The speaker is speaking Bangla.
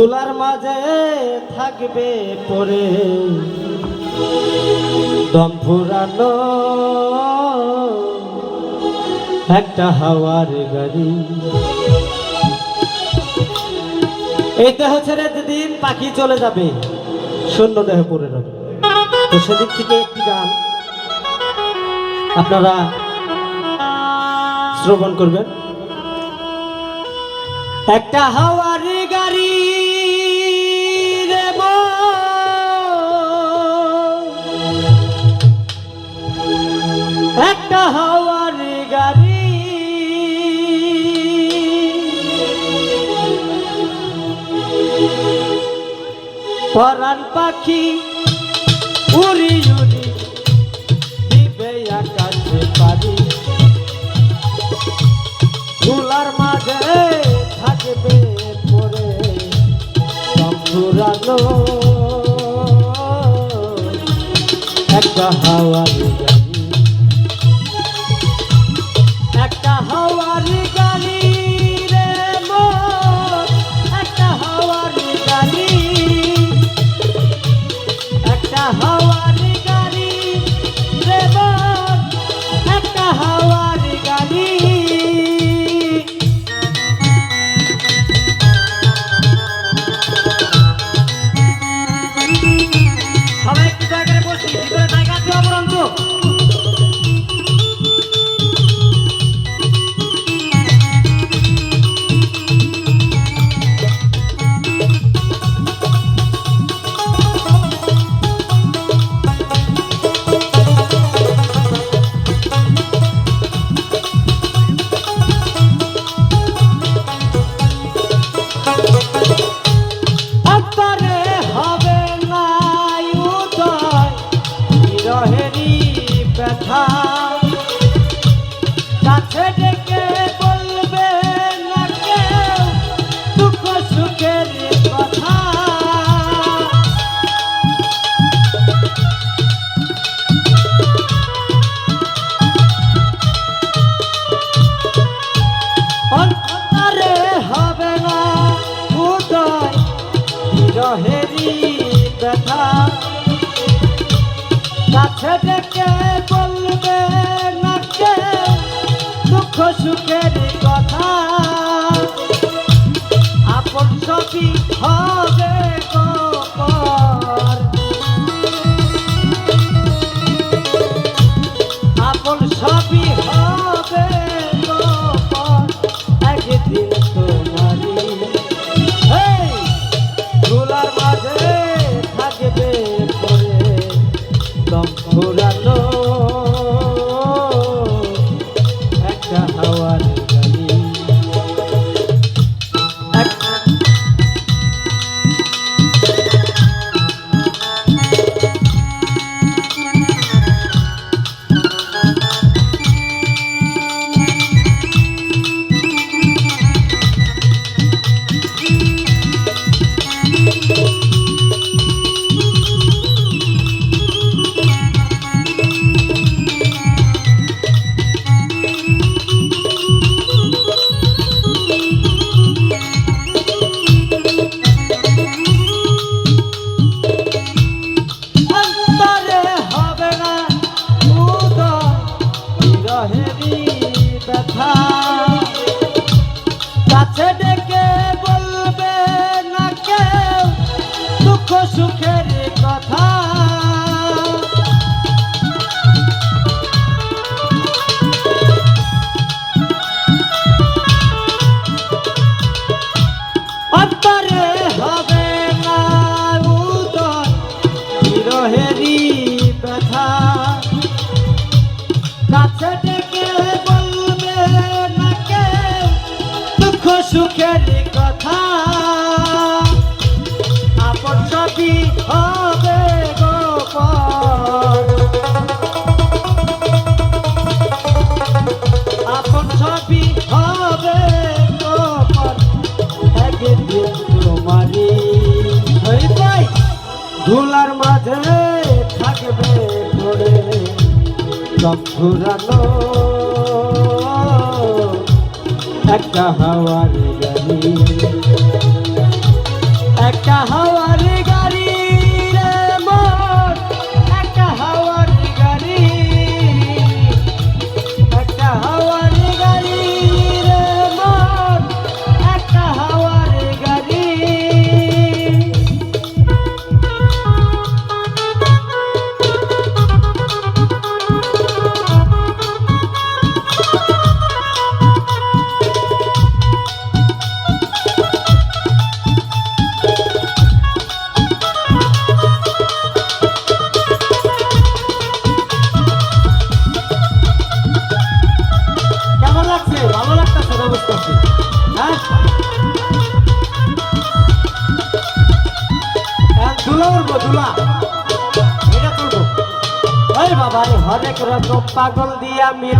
তুলার মাঝে থাকবে পরে দম ফুরানো একটা হাওয়ার গাড়ি। এই দেহ ছেড়ে যেদিন পাখি চলে যাবে শূন্য দেহ পড়ে রবে। তো সেদিক থেকে একটি গান আপনারা শ্রবণ করবেন। একটা হাওয়ার গাড়ি রে একটা হাওয়ার গাড়ি, পরাণ পাখি উড়ি উড়ি দিবে আকাশে পারি। তুলার মাঝে থাকবে পরে পুরানো একটা হাওয়ার গাড়ি, একটা হাওয়ার গাড়ি রে মন, একটা হাওয়ার গাড়ি, একটা হাওয়ার গাড়ি রে মন, একটা হাওয়ার গাড়ি। সবাই একটু জায়গায় বসি, ভিতরে জায়গা আছে অপরন্ত। কাছে ডেকে বলবে না কেউ দুঃখ সুখের কথা, অন্তরে হবে না উদয় বিরহেরই ব্যথা। কাছে ডেকে বলবে না কেউ দুঃখ সুখের কথা, আপন সবই হবে গোপন, আপন সবই হবে গোপন একদিন তোমারই। তুলার মাঝে থাকবে পরে দম ফুরানো একটা হাওয়ার গাড়ি। কাছে ডেকে বলবে না কেউ দুঃখ সুখের কথা, অন্তরে হবে না উদয় বিরহেরই ব্যথা। কাছে ডেকে বলবে না কেউ দুঃখ সুখের কথা, আপন সবই হবে গোপন, আপন সবই হবে গোপন একদিন তোমারই। ধুলার মাঝে থাকবে পড়ে দম ফুরানো একটা হাওয়ার গাড়ি। ব্যবস্থা আছে। হ্যাঁ দুলা উঠবো দুলা এটা তুলবো। ওই বাবা হরেক রকম পাগল দিয়া মিল